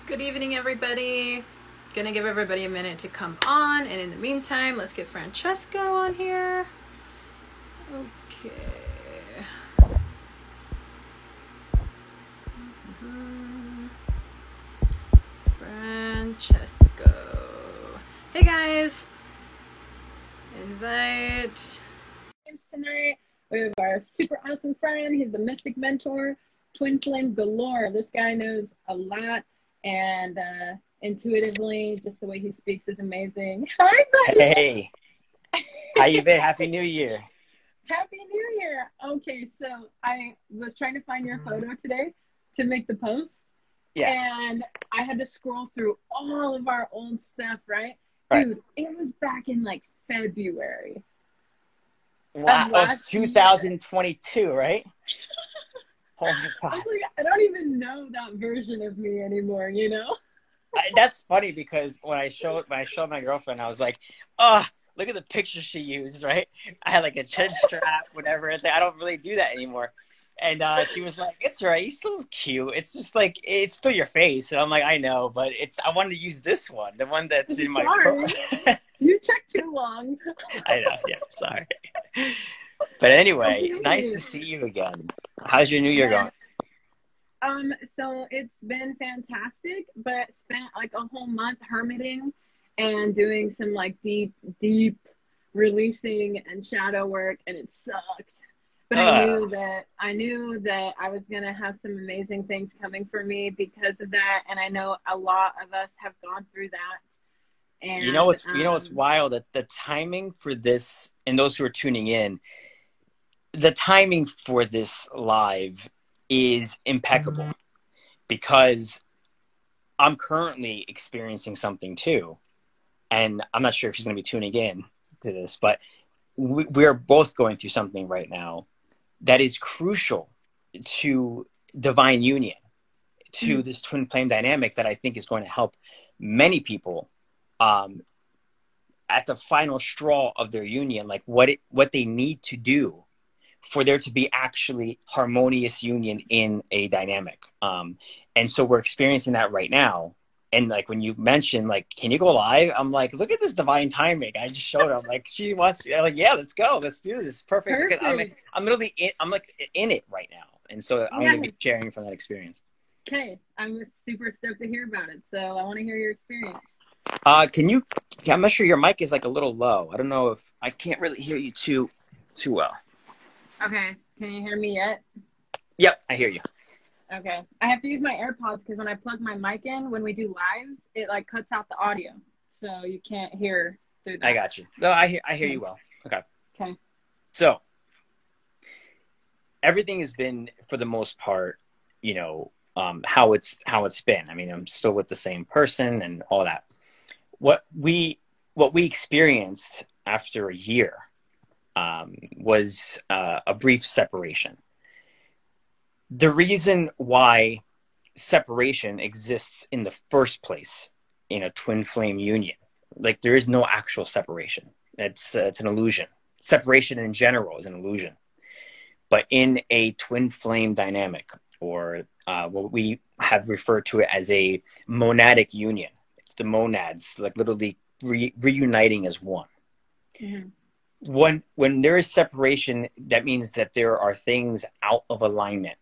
Good evening, everybody. Gonna give everybody a minute to come on, and in the meantime, let's get Francesco on here. Okay. Francesco. Hey, guys. Invite. Tonight we have our super awesome friend. He's the mystic mentor, twin flame galore. This guy knows a lot, and intuitively, just the way he speaks is amazing. Hi, buddy. Hey, how you been? Happy New Year. Happy New Year. Okay, so I was trying to find your photo today to make the post. Yeah. And I had to scroll through all of our old stuff, right? Right. Dude, it was back in like February. Wow, of 2022, right? Oh my God. I don't even know that version of me anymore, you know? That's funny because when I showed my girlfriend, I was like, oh, look at the picture she used, right? I had like a chin strap, whatever. It's like, I don't really do that anymore. And she was like, it's all right. You still look cute. It's just like, it's still your face. And I'm like, I know, but I wanted to use this one, the one that's in my Sorry. You took too long. I know. Yeah, sorry. But anyway, nice to see you again. How's your New Year going? So it's been fantastic, but spent like a whole month hermiting and doing some like deep releasing and shadow work, and it sucked. But I knew that I was gonna have some amazing things coming for me because of that, and I know a lot of us have gone through that. And you know what's wild, that the timing for this, and those who are tuning in, the timing for this live is impeccable, because I'm currently experiencing something too, and I'm not sure if she's going to be tuning in to this, but we're both going through something right now that is crucial to divine union, to this twin flame dynamic that I think is going to help many people at the final straw of their union, like what they need to do for there to be actually harmonious union in a dynamic. And so we're experiencing that right now. And like when you mentioned, like, can you go live? I'm like, look at this divine timing. I just showed her. I'm like, she wants to. I'm like, yeah, let's go. Let's do this. Perfect. I'm literally in it right now. And so I'm going to be sharing from that experience. Okay. I'm super stoked to hear about it. So I want to hear your experience. I'm not sure, your mic is like a little low. I don't know if I can't really hear you too well. Okay. Can you hear me yet? Yep, I hear you. Okay. I have to use my AirPods because when I plug my mic in, when we do lives, it like cuts out the audio. So you can't hear through that. I got you. No, I hear you well. Okay. Okay. So everything has been, for the most part, you know, how it's been. I mean, I'm still with the same person and all that. What we experienced after a year was a brief separation. The reason why separation exists in the first place in a twin flame union, like, there is no actual separation. It's an illusion. Separation in general is an illusion. But in a twin flame dynamic, or what we have referred to it as a monadic union, it's the monads, like, literally reuniting as one. Mm-hmm. When there is separation, that means that there are things out of alignment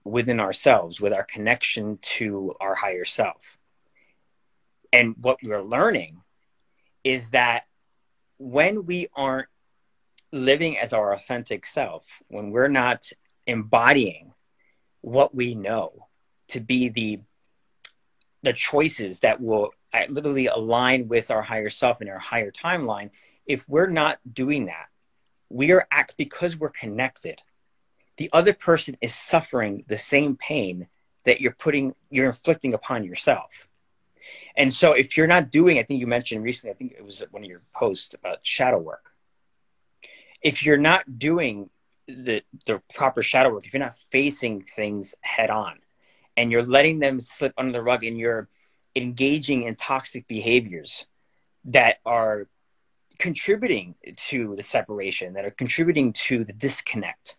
within ourselves, with our connection to our higher self. And what we're learning is that when we aren't living as our authentic self, when we're not embodying what we know to be the choices that will literally align with our higher self and our higher timeline, if we're not doing that, because we're connected, the other person is suffering the same pain that you're inflicting upon yourself. And so if you're not doing, I think you mentioned recently, I think it was one of your posts about shadow work. If you're not doing the proper shadow work, if you're not facing things head on, and you're letting them slip under the rug, and you're engaging in toxic behaviors that are contributing to the separation, that are contributing to the disconnect,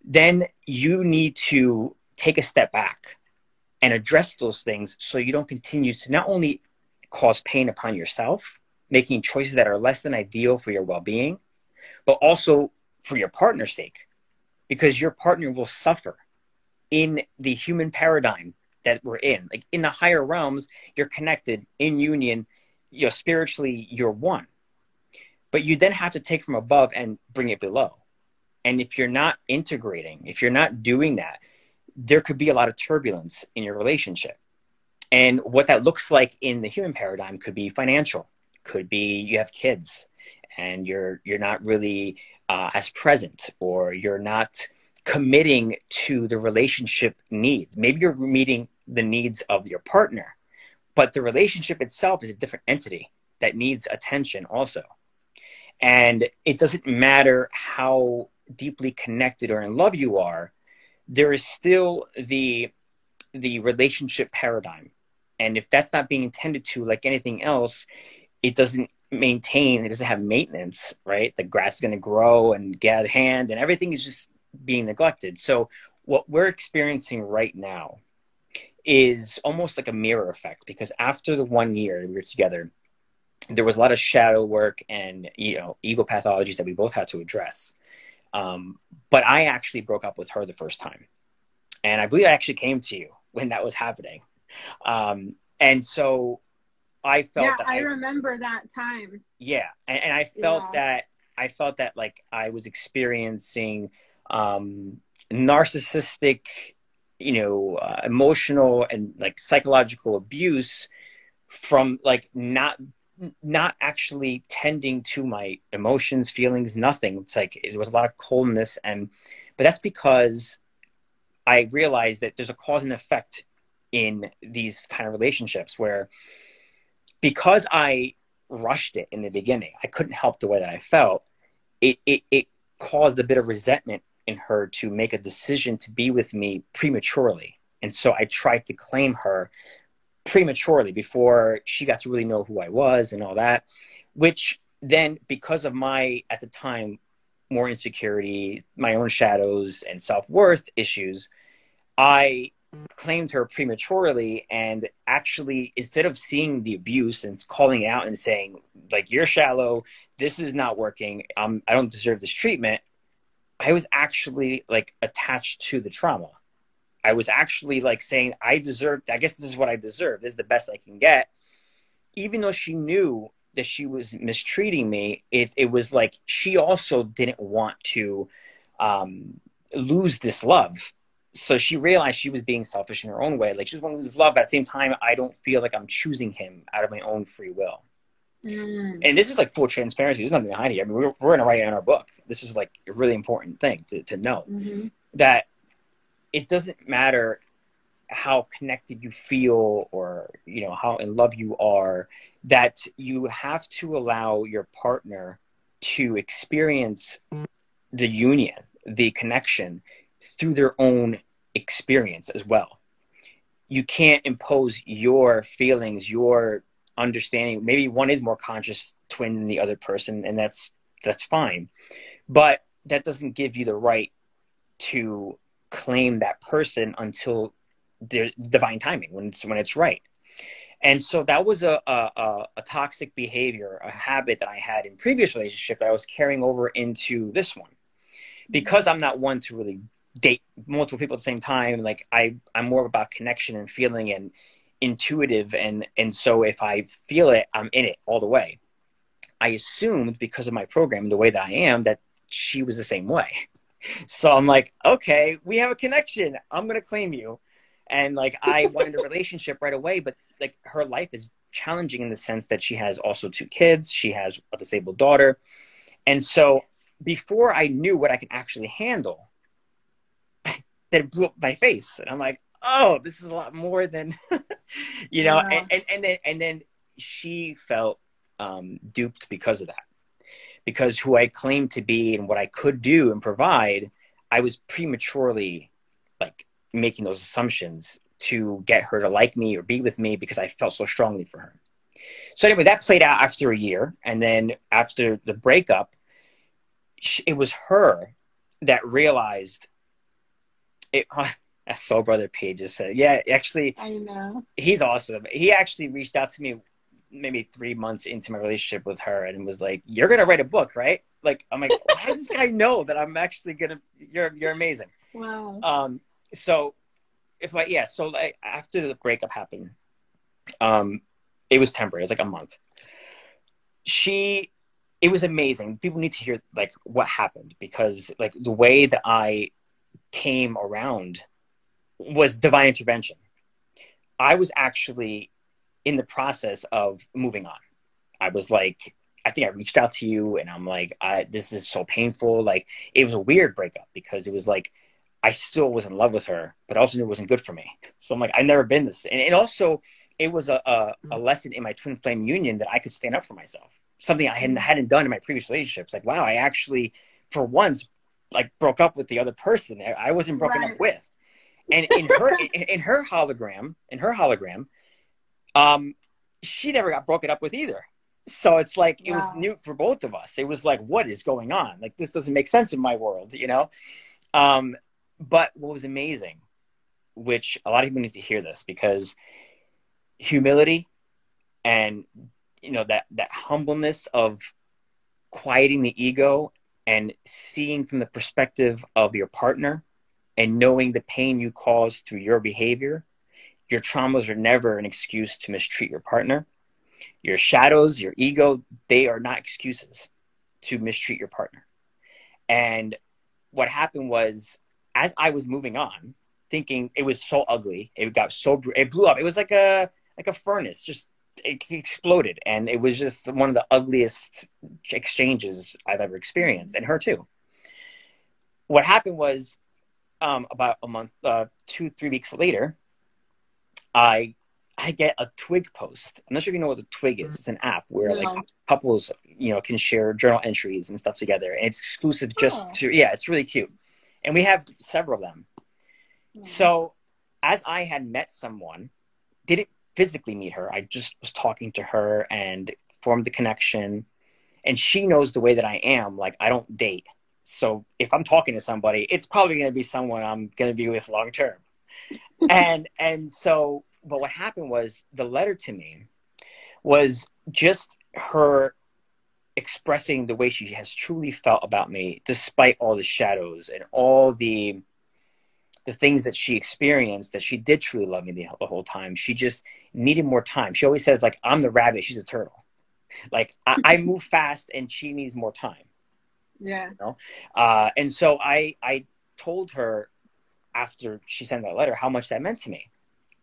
then you need to take a step back and address those things so you don't continue to not only cause pain upon yourself, making choices that are less than ideal for your well-being, but also for your partner's sake, because your partner will suffer in the human paradigm that we're in. Like in the higher realms, you're connected in union, you're spiritually, you're one. But you then have to take from above and bring it below. And if you're not integrating, if you're not doing that, there could be a lot of turbulence in your relationship. And what that looks like in the human paradigm could be financial, could be you have kids and you're not really as present, or you're not committing to the relationship needs. Maybe you're meeting the needs of your partner, but the relationship itself is a different entity that needs attention also. And it doesn't matter how deeply connected or in love you are, there is still the relationship paradigm. And if that's not being attended to, like anything else, it doesn't maintain, it doesn't have maintenance, right? The grass is going to grow and get out of hand, and everything is just being neglected. So what we're experiencing right now is almost like a mirror effect, because after the 1 year we were together, there was a lot of shadow work and, ego pathologies that we both had to address. But I actually broke up with her the first time. And I believe I actually came to you when that was happening. And so I felt that I remember that time. Yeah. And I felt that like I was experiencing narcissistic, emotional and like psychological abuse from like not actually tending to my emotions, feelings, nothing. It's like it was a lot of coldness, but that's because I realized that there's a cause and effect in these kind of relationships where, because I rushed it in the beginning, I couldn't help the way that I felt. It caused a bit of resentment in her to make a decision to be with me prematurely. And so I tried to claim her prematurely before she got to really know who I was and all that, which then, because of my, at the time, more insecurity, my own shadows and self-worth issues, I claimed her prematurely. And actually, instead of seeing the abuse and calling it out and saying, like, you're shallow, this is not working, I don't deserve this treatment, I was actually like attached to the trauma. I was actually like saying, I guess this is what I deserve. This is the best I can get. Even though she knew that she was mistreating me, it was like she also didn't want to lose this love. So she realized she was being selfish in her own way. Like, she just wanted to lose love, but at the same time, I don't feel like I'm choosing him out of my own free will. And this is like full transparency. There's nothing to hide here. I mean, we're going to write it in our book. This is like a really important thing to know, that it doesn't matter how connected you feel or, how in love you are, that you have to allow your partner to experience the union, the connection through their own experience as well. You can't impose your feelings, your understanding. Maybe one is more conscious twin than the other person, and that's fine. But that doesn't give you the right to claim that person until there's divine timing, when it's right. And so that was a toxic behavior, a habit that I had in previous relationship that I was carrying over into this one. Because I'm not one to really date multiple people at the same time. Like I'm more about connection and feeling and intuitive. And so if I feel it, I'm in it all the way. I assumed, because of my program, the way that I am, that she was the same way. So I'm like, okay, we have a connection. I'm going to claim you. And like, I wanted a relationship right away, but like her life is challenging in the sense that she has also 2 kids. She has a disabled daughter. And so before I knew what I could actually handle, that it blew up my face. And I'm like, oh, this is a lot more than, Yeah. and then she felt duped because of that. Because who I claimed to be and what I could do and provide, I was prematurely like making those assumptions to get her to like me or be with me because I felt so strongly for her. So anyway, that played out after a year. And then after the breakup, it was her that realized it. A soul brother Paige just said, yeah, actually, I know. he's awesome. He actually reached out to me maybe 3 months into my relationship with her and was like, "You're gonna write a book, right?" Like, I'm like, how does this guy know that I'm actually gonna? You're amazing. Wow. So so like after the breakup happened, it was temporary. It was like a month. It was amazing. People need to hear like what happened, because like the way that I came around was divine intervention. I was actually in the process of moving on. I was like, I think I reached out to you and I'm like, this is so painful. Like, it was a weird breakup because it was like, I still was in love with her, but I also knew it wasn't good for me. So I'm like, I've never been this. And also, it was a lesson in my twin flame union that I could stand up for myself. Something I hadn't done in my previous relationships. Like, wow, I actually, for once, like broke up with the other person I wasn't broken up with. And in her hologram, she never got broken up with either. So it's like, it was new for both of us. It was like, what is going on? Like, this doesn't make sense in my world, you know? But what was amazing, which a lot of people need to hear this, because humility and, you know, that humbleness of quieting the ego and seeing from the perspective of your partner and knowing the pain you cause through your behavior. Your traumas are never an excuse to mistreat your partner. Your shadows, your ego, they are not excuses to mistreat your partner. And what happened was, as I was moving on, thinking it was so ugly, it blew up. It was like a furnace, just it exploded. And it was just one of the ugliest exchanges I've ever experienced, and her too. What happened was, about a month, 2-3 weeks later, I get a Twig post. I'm not sure if you know what the Twig is. It's an app where like couples, you know, can share journal entries and stuff together. And it's exclusive just to, it's really cute. And we have several of them. So as I had met someone, didn't physically meet her, I just was talking to her and formed the connection. And she knows the way that I am. Like, I don't date. So if I'm talking to somebody, it's probably going to be someone I'm going to be with long term. And so, but what happened was, the letter to me was just her expressing the way she has truly felt about me, despite all the shadows and all the things that she experienced, that she did truly love me the whole time. She just needed more time. She always says, like, I'm the rabbit, she's a turtle. Like, I move fast and she needs more time. Yeah. You know? And so I told her after she sent that letter how much that meant to me,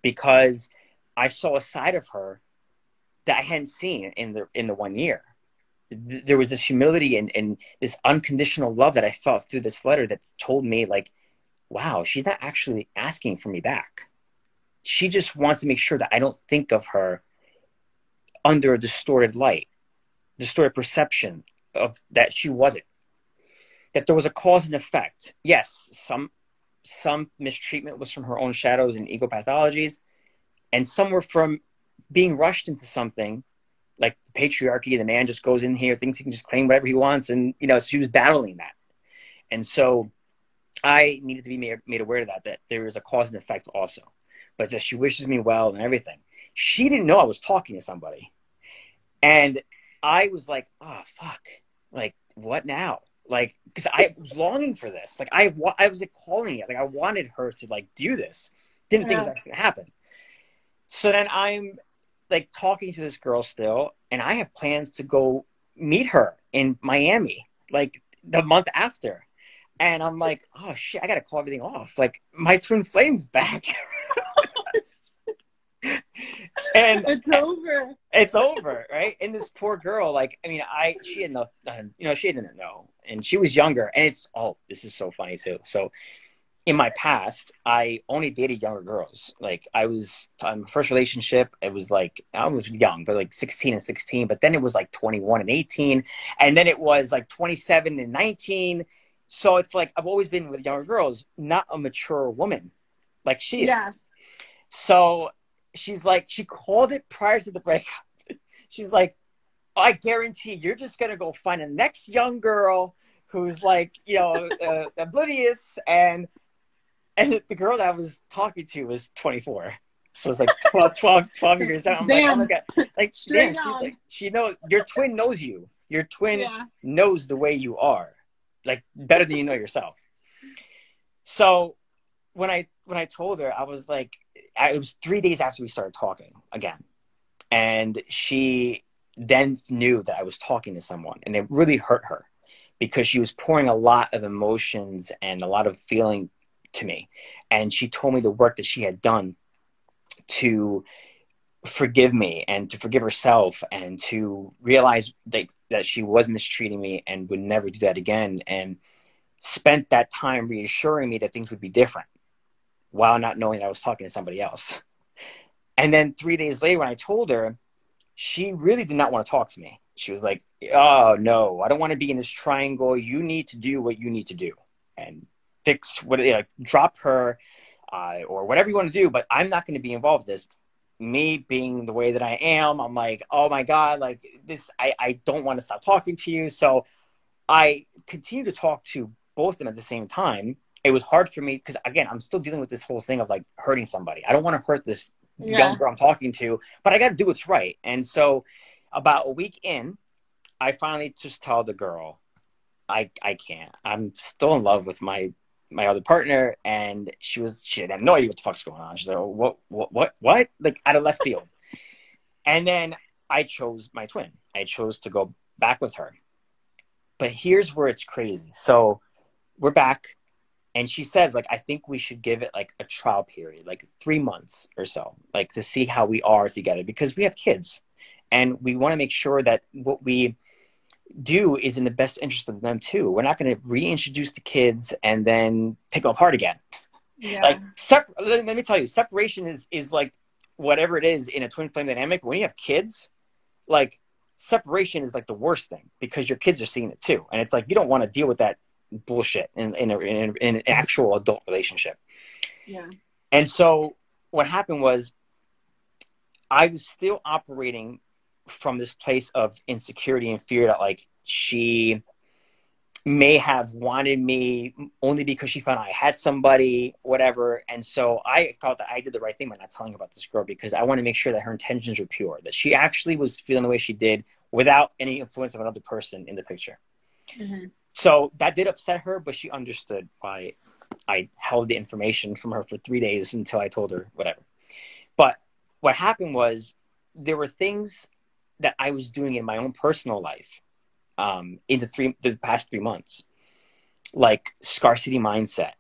because I saw a side of her that I hadn't seen in the 1 year. There was this humility and this unconditional love that I felt through this letter that told me, like, wow, she's not actually asking for me back. She just wants to make sure that I don't think of her under a distorted light, distorted perception of that she wasn't. That there was a cause and effect. Yes, some mistreatment was from her own shadows and ego pathologies, and some were from being rushed into something like the patriarchy. The man just goes in here, thinks he can just claim whatever he wants, and, you know, she was battling that. And so I needed to be made aware of that there is a cause and effect also, but that she wishes me well and everything. She didn't know I was talking to somebody, and I was like, oh fuck, like, what now? Like, because I was longing for this. Like, I was like calling it. Like, I wanted her to like do this. Didn't think it was actually gonna happen. So then I'm like talking to this girl still, and I have plans to go meet her in Miami, like the month after. And I'm like, oh shit, I gotta call everything off. Like, my twin flame's back. And it's over, right? And this poor girl, like, I mean, she had nothing, you know, she didn't know, and she was younger. And this is so funny too. So in my past, I only dated younger girls. Like, I was on my first relationship, it was like, I was young, but like 16 and 16, but then it was like 21 and 18, and then it was like 27 and 19. So it's like, I've always been with younger girls, not a mature woman like she is. So she's like, she called it prior to the breakup. She's like, I guarantee you're just going to go find the next young girl who's like, you know, oblivious. And And the girl that I was talking to was 24. So it's like 12 years old. I'm like, oh Damn. my God. Like, Straight damn, on. she knows, your twin knows you. Your twin Yeah. knows the way you are, like better than you know yourself. So when I told her, I was like, it was 3 days after we started talking again. And she then knew that I was talking to someone, and it really hurt her because she was pouring a lot of emotions and a lot of feeling to me. And she told me the work that she had done to forgive me and to forgive herself and to realize that she was mistreating me and would never do that again, and spent that time reassuring me that things would be different while not knowing that I was talking to somebody else. And then 3 days later, when I told her, she really did not want to talk to me. She was like, oh, no, I don't want to be in this triangle. You need to do what you need to do and fix what, drop her or whatever you want to do. But I'm not going to be involved in this. Me being the way that I am, I'm like, oh my God, like this, I don't want to stop talking to you. So I continue to talk to both of them at the same time. It was hard for me because, again, I'm still dealing with this whole thing of like hurting somebody. I don't want to hurt this young girl I'm talking to, but I got to do what's right. And so about a week in, I finally just tell the girl, I can't. I'm still in love with my other partner. And she had no idea what the fuck's going on. She's like, oh, what? Like out of left field. And then I chose my twin. I chose to go back with her. But here's where it's crazy. So we're back. And she says, like, I think we should give it like a trial period, like 3 months or so, like to see how we are together, because we have kids and we want to make sure that what we do is in the best interest of them too. We're not going to reintroduce the kids and then take them apart again. Yeah. Like, let me tell you, separation is like whatever it is in a twin flame dynamic. When you have kids, like separation is like the worst thing because your kids are seeing it too. And it's like, you don't want to deal with that bullshit in an actual adult relationship. Yeah. And so what happened was I was still operating from this place of insecurity and fear that like she may have wanted me only because she found I had somebody, whatever. And so I felt that I did the right thing by not telling her about this girl, because I want to make sure that her intentions were pure, that she actually was feeling the way she did without any influence of another person in the picture. Mm-hmm. So that did upset her, but she understood why I held the information from her for 3 days until I told her whatever. But what happened was there were things that I was doing in my own personal life in the past 3 months, like scarcity mindset.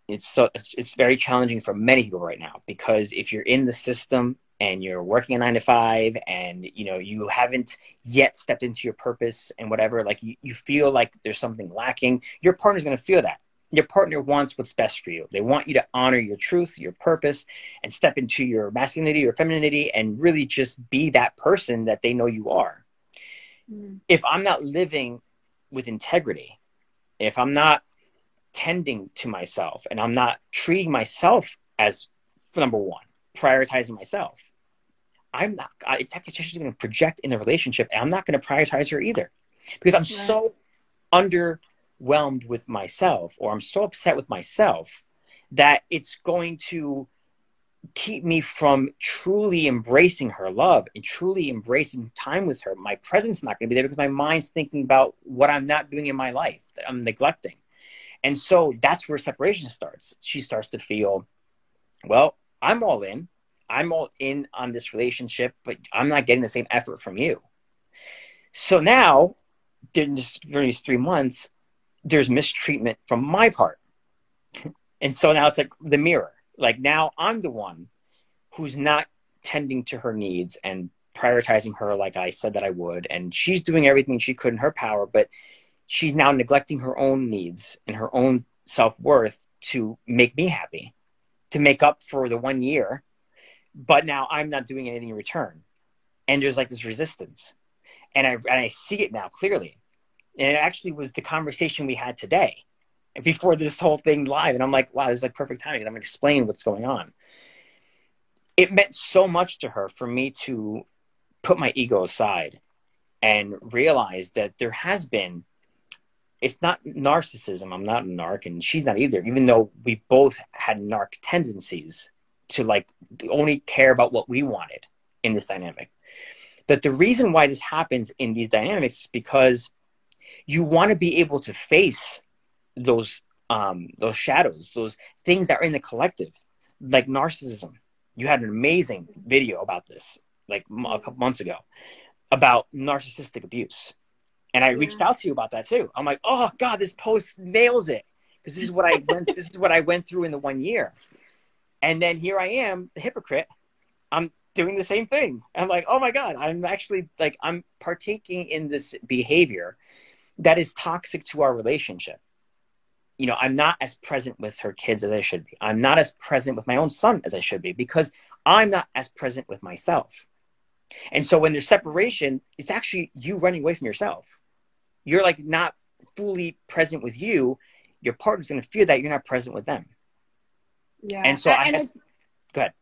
It's very challenging for many people right now, because if you're in the system and you're working a 9 to 5 and you haven't yet stepped into your purpose and whatever, like you feel like there's something lacking, your partner's going to feel that. Your partner wants what's best for you. They want you to honor your truth, your purpose, and step into your masculinity or femininity and really just be that person that they know you are. Mm. If I'm not living with integrity, if I'm not tending to myself and I'm not treating myself as number one, prioritizing myself, it's actually just going to project in a relationship, and I'm not going to prioritize her either, because I'm so underwhelmed with myself, or I'm so upset with myself, that it's going to keep me from truly embracing her love and truly embracing time with her. My presence is not going to be there because my mind's thinking about what I'm not doing in my life, that I'm neglecting. And so that's where separation starts. She starts to feel, well, I'm all in on this relationship, but I'm not getting the same effort from you. So now, during these 3 months, there's mistreatment from my part. And so now it's like the mirror. Like now I'm the one who's not tending to her needs and prioritizing her like I said that I would. And she's doing everything she could in her power, but she's now neglecting her own needs and her own self-worth to make me happy, to make up for the 1 year. But now I'm not doing anything in return. And there's like this resistance. And I see it now clearly. And it actually was the conversation we had today before this whole thing live. And I'm like, wow, this is like perfect timing. I'm going to explain what's going on. It meant so much to her for me to put my ego aside and realize that there has been it's not narcissism. I'm not a narc, and she's not either, even though we both had narc tendencies to like only care about what we wanted in this dynamic. But the reason why this happens in these dynamics is because you want to be able to face those shadows, those things that are in the collective, like narcissism. You had an amazing video about this like a couple months ago about narcissistic abuse. And I reached out to you about that too. I'm like, oh God, this post nails it. Because this is what I went through in the 1 year. And then here I am, the hypocrite. I'm doing the same thing. I'm like, oh my God, I'm actually like, I'm partaking in this behavior that is toxic to our relationship. You know, I'm not as present with her kids as I should be. I'm not as present with my own son as I should be because I'm not as present with myself. And so when there's separation, it's actually you running away from yourself. You're like not fully present with you. Your partner's going to feel that you're not present with them. Yeah. And so go ahead.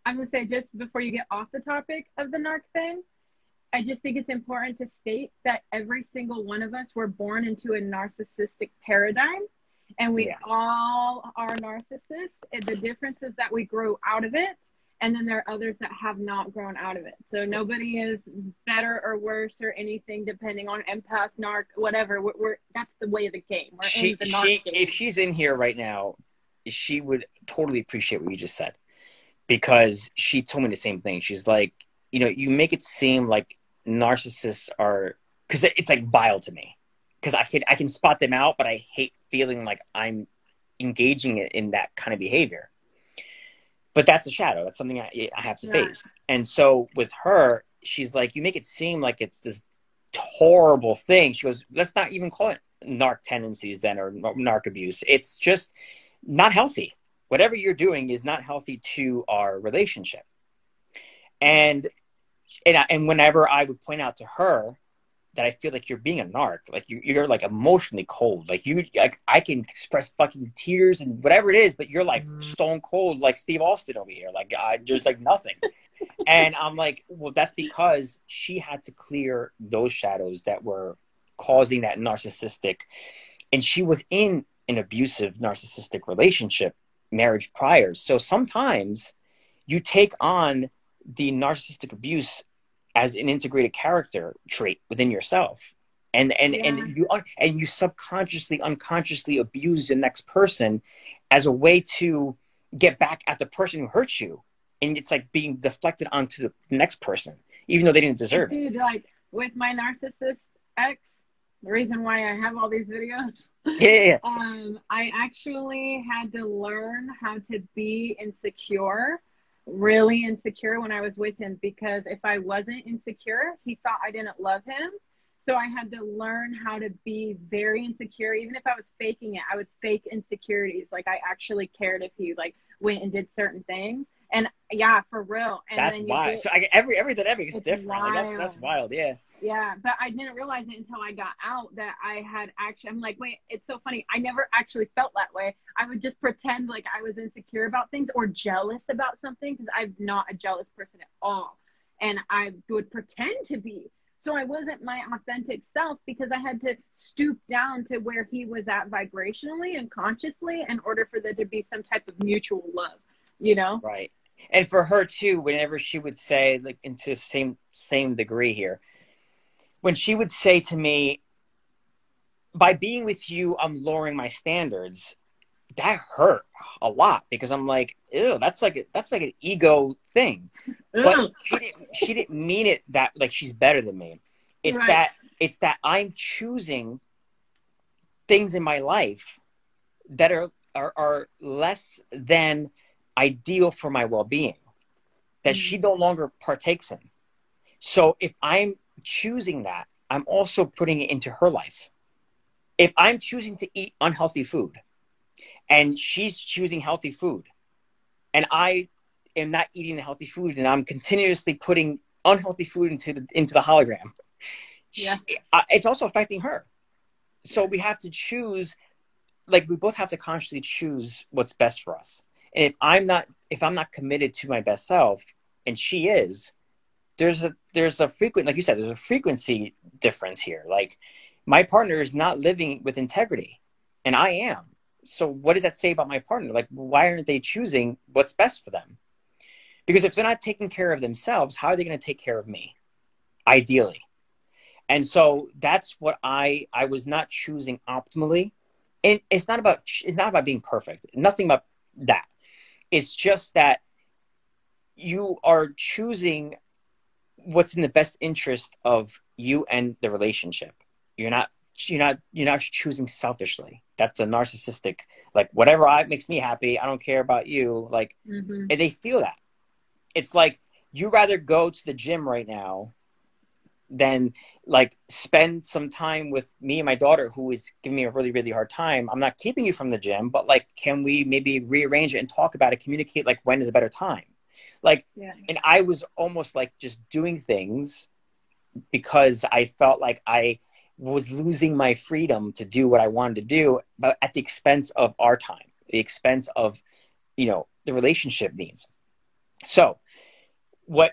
I'm going to say, just before you get off the topic of the narc thing, I just think it's important to state that every single one of us were born into a narcissistic paradigm, and we all are narcissists. And the difference is that we grow out of it, and then there are others that have not grown out of it. So nobody is better or worse or anything depending on empath, narc, whatever. That's the way of the game. We're in the narc game. If she's in here right now, she would totally appreciate what you just said, because she told me the same thing. She's like, you know, you make it seem like narcissists are, because it's like vile to me, because I can spot them out, but I hate feeling like I'm engaging in that kind of behavior. But that's a shadow. That's something I have to face. And so with her, she's like, you make it seem like it's this horrible thing. She goes, let's not even call it narc tendencies then, or narc abuse. It's just not healthy. Whatever you're doing is not healthy to our relationship. And whenever I would point out to her that I feel like you're being a narc, like you're like emotionally cold, like I can express fucking tears and whatever it is, but you're like stone cold, like Steve Austin over here, like there's like nothing. And I'm like, well, that's because she had to clear those shadows that were causing that narcissistic, and she was in an abusive narcissistic relationship, marriage prior. So sometimes you take on the narcissistic abuse as an integrated character trait within yourself, and you subconsciously, unconsciously abuse the next person as a way to get back at the person who hurt you, and it's like being deflected onto the next person, even though they didn't deserve it. Dude, like with my narcissist ex, the reason why I have all these videos. Yeah. I actually had to learn how to be insecure, really insecure when I was with him, because if I wasn't insecure, he thought I didn't love him. So I had to learn how to be very insecure. Even if I was faking it, I would fake insecurities. Like I actually cared if he like went and did certain things. And yeah, for real. And that's wild. So every dynamic is different. Like, that's wild. Yeah. Yeah, but I didn't realize it until I got out that I had actually, I'm like, wait, it's so funny. I never actually felt that way. I would just pretend like I was insecure about things or jealous about something, because I'm not a jealous person at all. And I would pretend to be. So I wasn't my authentic self, because I had to stoop down to where he was at vibrationally and consciously in order for there to be some type of mutual love, you know? Right. And for her too, whenever she would say, like, into the same degree here, when she would say to me, by being with you, I'm lowering my standards, that hurt a lot, because I'm like, ew, that's like an ego thing. But she didn't mean it that like she's better than me. It's right. It's that I'm choosing things in my life that are less than ideal for my well-being, that she no longer partakes in. So if I'm choosing that, I'm also putting it into her life. If I'm choosing to eat unhealthy food and she's choosing healthy food, and I am not eating the healthy food, and I'm continuously putting unhealthy food into the hologram, it's also affecting her. So we have to choose, like, we both have to consciously choose what's best for us. And if I'm not committed to my best self, and she is, there's a frequent, like you said, there's a frequency difference here. Like, My partner is not living with integrity, and I am. So what does that say about my partner? Like, why aren't they choosing what's best for them? Because if they're not taking care of themselves, how are they going to take care of me? Ideally. And so that's what I was not choosing optimally. And it's not about being perfect. Nothing about that. It's just that you are choosing what's in the best interest of you and the relationship. You're not choosing selfishly. That's a narcissistic, like, whatever makes me happy, I don't care about you. Like, and they feel that. It's like, you rather go to the gym right now than like spend some time with me and my daughter, who is giving me a really, really hard time. I'm not keeping you from the gym, but like, can we maybe rearrange it and talk about it, communicate, like, when is a better time? Like, and I was almost like just doing things because I felt like I was losing my freedom to do what I wanted to do, but at the expense of our time, the expense of, the relationship needs. So what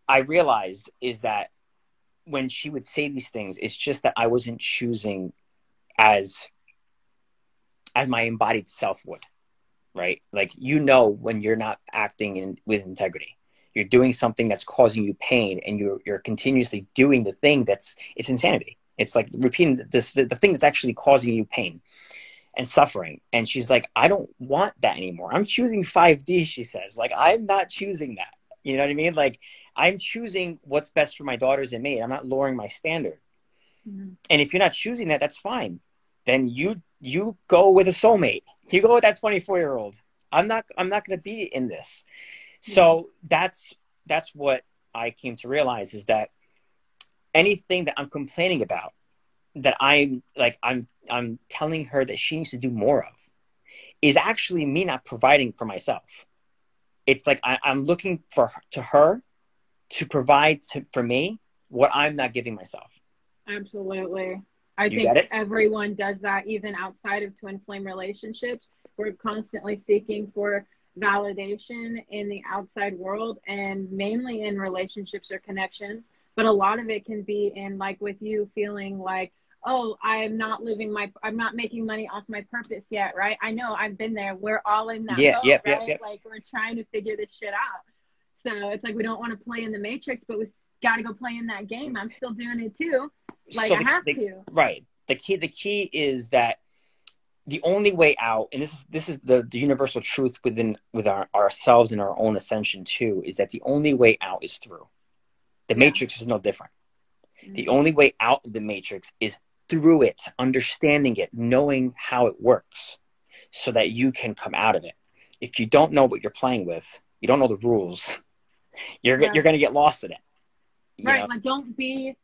I realized is that when she would say these things, it's just that I wasn't choosing as my embodied self would, right? Like, when you're not acting with integrity, you're doing something that's causing you pain, and you're continuously doing the thing it's insanity. It's like repeating the thing that's actually causing you pain and suffering. And she's like, I don't want that anymore. I'm choosing 5D, she says. Like, I'm not choosing that. You know what I mean? Like, I'm choosing what's best for my daughters and me. I'm not lowering my standard. And if you're not choosing that, that's fine. Then you go with a soulmate. You go with that 24-year-old. I'm not going to be in this. So that's what I came to realize, is that anything that I'm complaining about, that I'm telling her that she needs to do more of, is actually me not providing for myself. It's like I'm looking to her to provide for me what I'm not giving myself. Absolutely. I think everyone does that, even outside of twin flame relationships. We're constantly seeking for validation in the outside world, and mainly in relationships or connections. But a lot of it can be in, like, with you feeling like, oh, I'm not making money off my purpose yet, right? I know, I've been there. We're all in that boat, right? Yeah. Like, we're trying to figure this shit out. So it's like, we don't want to play in the matrix, but we got to go play in that game. I'm still doing it too. Like, so I have to. Right. The key is that the only way out, and this is the universal truth with ourselves and our own ascension too, is that the only way out is through. The matrix is no different. The only way out of the matrix is through it, understanding it, knowing how it works, so that you can come out of it. If you don't know what you're playing with, you don't know the rules, you're going to get lost in it. Right. Know? Like, don't be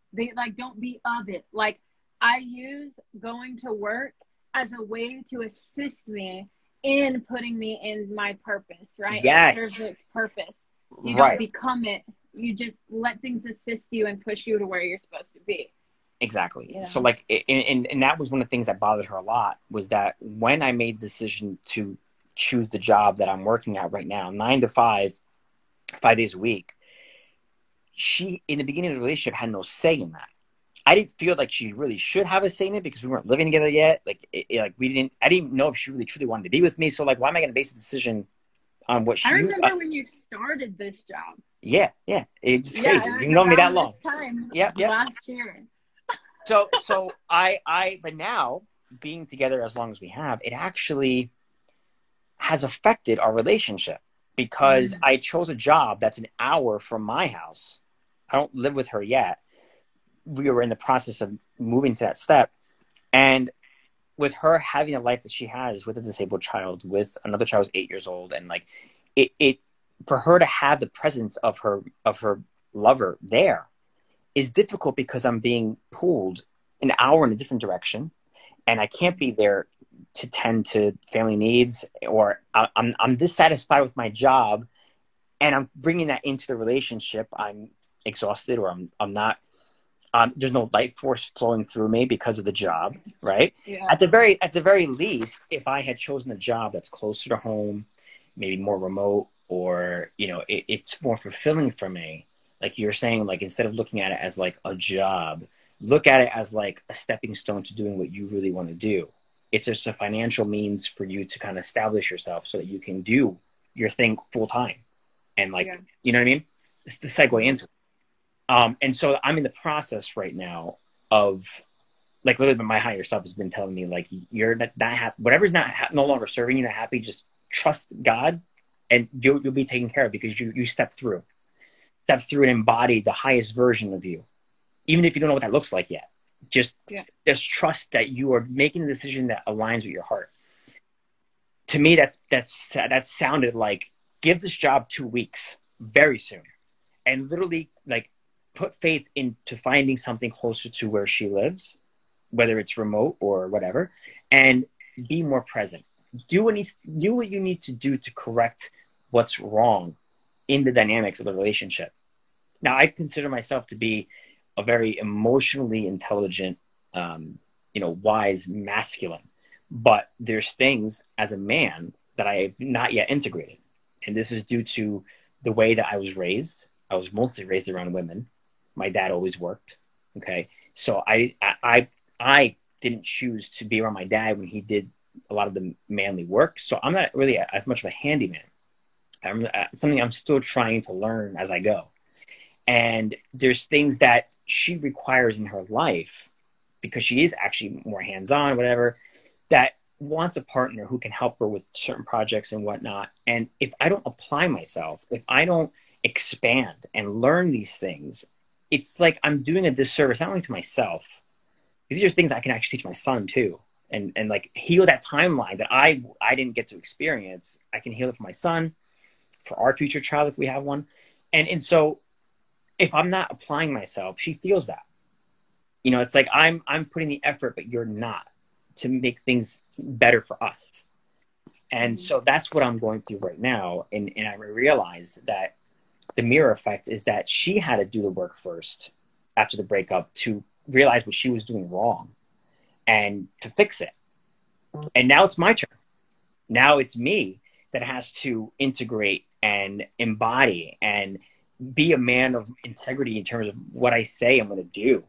of it. Like, I use going to work as a way to assist me in putting me in my purpose, right? Yes. It serves its purpose. You don't become it. You just let things assist you and push you to where you're supposed to be. Exactly. Yeah. So like, and that was one of the things that bothered her a lot, was that when I made the decision to choose the job that I'm working at right now, 9 to 5, 5 days a week, she, in the beginning of the relationship, had no say in that. I didn't feel like she really should have a say in it, because we weren't living together yet. Like, I didn't know if she really truly wanted to be with me. So like, why am I going to base a decision on what she... I remember when you started this job. Yeah. It's crazy. You've known me that long. Last year. So but now, being together as long as we have, it actually has affected our relationship, because I chose a job that's an hour from my house. I don't live with her yet. We were in the process of moving to that step. And with her having a life that she has with a disabled child, with another child who's 8 years old, and like it for her to have the presence of her lover there is difficult, because I'm being pulled an hour in a different direction, and I can't be there to tend to family needs, or I'm dissatisfied with my job, and I'm bringing that into the relationship. I'm exhausted, or I'm not. There's no life force flowing through me because of the job, right? Yeah. At the very least, if I had chosen a job that's closer to home, maybe more remote, or it's more fulfilling for me. Like you're saying, like instead of looking at it as like a job, look at it as like a stepping stone to doing what you really want to do. It's just a financial means for you to kind of establish yourself so that you can do your thing full time. And like, you know what I mean? It's the segue into it. And so I'm in the process right now of like, literally my higher self has been telling me like, you're not happy, whatever's no longer serving you, not happy, just trust God and you'll be taken care of, because you step through and embody the highest version of you. Even if you don't know what that looks like yet, just trust that you are making a decision that aligns with your heart. To me, that sounded like, give this job 2 weeks very soon, and literally like put faith into finding something closer to where she lives, whether it's remote or whatever, and be more present. Do what you need to do to correct what's wrong in the dynamics of the relationship. Now, I consider myself to be a very emotionally intelligent, wise masculine. But there's things as a man that I have not yet integrated. And this is due to the way that I was raised. I was mostly raised around women. My dad always worked. Okay. So I didn't choose to be around my dad when he did a lot of the manly work. So I'm not really as much of a handyman. It's something I'm still trying to learn as I go. And there's things that she requires in her life, because she is actually more hands-on, whatever, that wants a partner who can help her with certain projects and whatnot. And if I don't apply myself, if I don't expand and learn these things, it's like I'm doing a disservice, not only to myself, these are things I can actually teach my son too. And like heal that timeline that I didn't get to experience. I can heal it for my son, for our future child if we have one. And so if I'm not applying myself, she feels that. It's like I'm putting the effort, but you're not, to make things better for us. And so that's what I'm going through right now. And I realized that the mirror effect is that she had to do the work first after the breakup to realize what she was doing wrong and to fix it. And now it's my turn. Now it's me that has to integrate and embody and be a man of integrity in terms of what I say I'm going to do.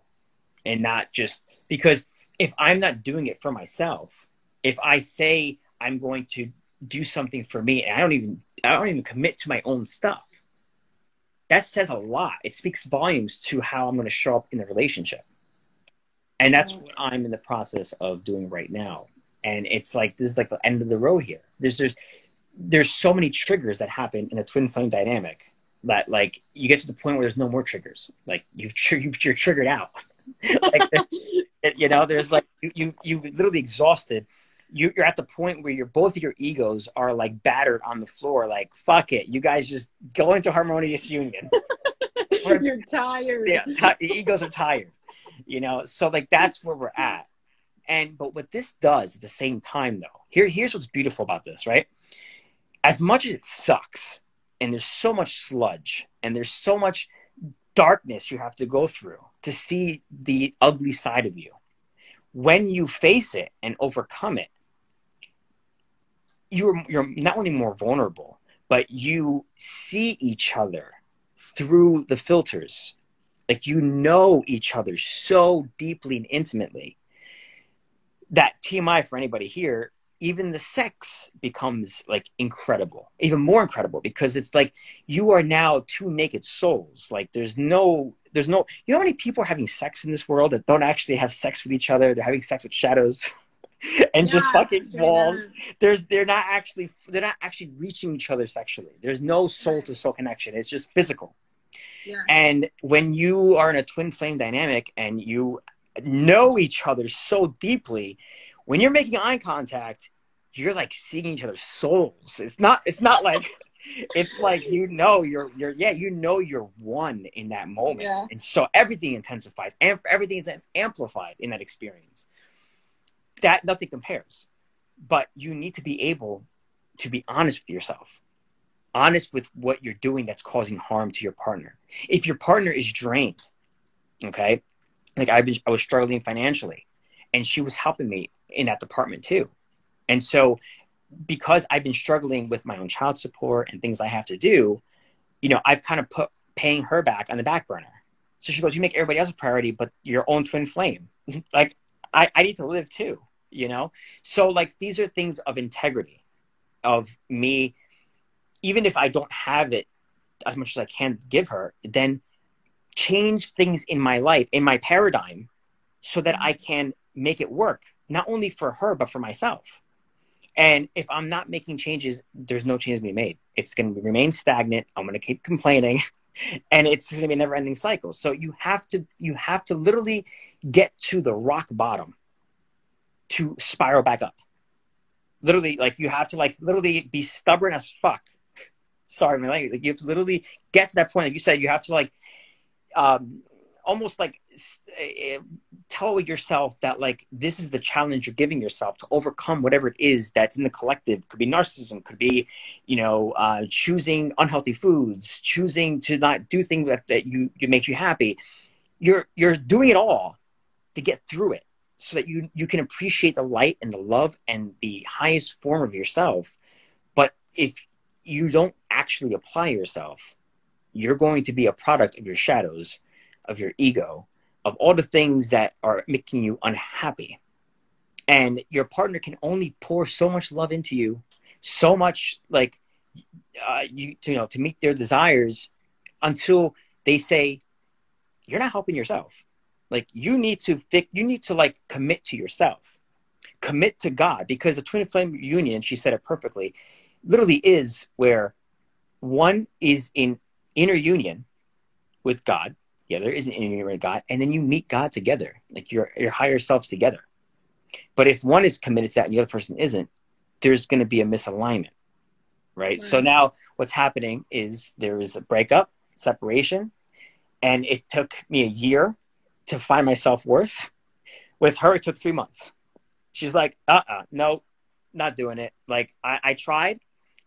And not just because if I'm not doing it for myself, if I say I'm going to do something for me and I don't even commit to my own stuff, that says a lot. It speaks volumes to how I'm going to show up in the relationship. And that's what I'm in the process of doing right now. And it's like, this is like the end of the road here. There's so many triggers that happen in a twin flame dynamic that like you get to the point where there's no more triggers. Like you're triggered out. Like, there's like, you literally exhausted. You're at the point where both of your egos are like battered on the floor. Like, fuck it. You guys just go into harmonious union. You're tired. Yeah. The egos are tired, So like, that's where we're at. But what this does at the same time though, here's what's beautiful about this, right? As much as it sucks and there's so much sludge and there's so much darkness you have to go through to see the ugly side of you, when you face it and overcome it, you're not only more vulnerable, but you see each other through the filters. Like each other so deeply and intimately that TMI for anybody here, even the sex becomes like incredible, even more incredible, because it's like you are now two naked souls. Like there's no, you know how many people are having sex in this world that don't actually have sex with each other? They're having sex with shadows and just fucking walls. They're not actually reaching each other sexually. There's no soul to soul connection. It's just physical. Yeah. And when you are in a twin flame dynamic and you know each other so deeply, when you're making eye contact, you're like seeing each other's souls. It's not like, it's like, you're one in that moment. Yeah. And so everything intensifies and everything is amplified in that experience. That nothing compares. But you need to be able to be honest with yourself, honest with what you're doing that's causing harm to your partner. If your partner is drained, okay, like I was struggling financially and she was helping me in that department too. And so because I've been struggling with my own child support and things I have to do, I've kind of put paying her back on the back burner. So she goes, you make everybody else a priority, but your own twin flame. Like, I need to live too, you know? So like, these are things of integrity of me. Even if I don't have it as much as I can give her, then change things in my life, in my paradigm, so that I can make it work, not only for her, but for myself. And if I'm not making changes, there's no change to be made. It's going to remain stagnant. I'm going to keep complaining, and it's going to be a never ending cycle. So you have to literally get to the rock bottom to spiral back up. Literally, like, you have to like literally be stubborn as fuck. Sorry, my language. Like, you have to literally get to that point. Like you said, you have to like, almost like tell yourself that like, this is the challenge you're giving yourself to overcome whatever it is that's in the collective. Could be narcissism, could be, you know, choosing unhealthy foods, choosing to not do things that you make you happy. You're doing it all to get through it, so that you can appreciate the light and the love and the highest form of yourself. But if you don't actually apply yourself, you're going to be a product of your shadows, of your ego, of all the things that are making you unhappy. And your partner can only pour so much love into you, so much like, to meet their desires, until they say, you're not helping yourself. Like, you need to like commit to yourself, commit to God, because a twin flame union, she said it perfectly, literally is where one is in inner union with God, the other is in inner union with God, and then you meet God together, like your higher selves together. But if one is committed to that and the other person isn't, there's going to be a misalignment, right? So now what's happening is there is a breakup, separation, and it took me a year to find my self-worth. With her, it took 3 months. She's like, no, not doing it. Like, I tried.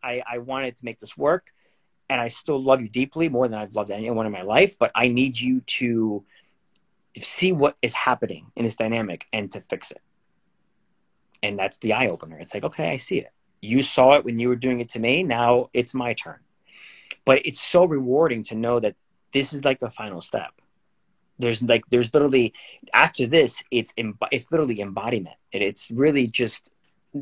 I wanted to make this work, and I still love you deeply, more than I've loved anyone in my life, but I need you to see what is happening in this dynamic and to fix it. And that's the eye opener. It's like, okay, I see it. You saw it when you were doing it to me. Now it's my turn. But it's so rewarding to know that this is like the final step. There's literally, after this, it's literally embodiment. It's really just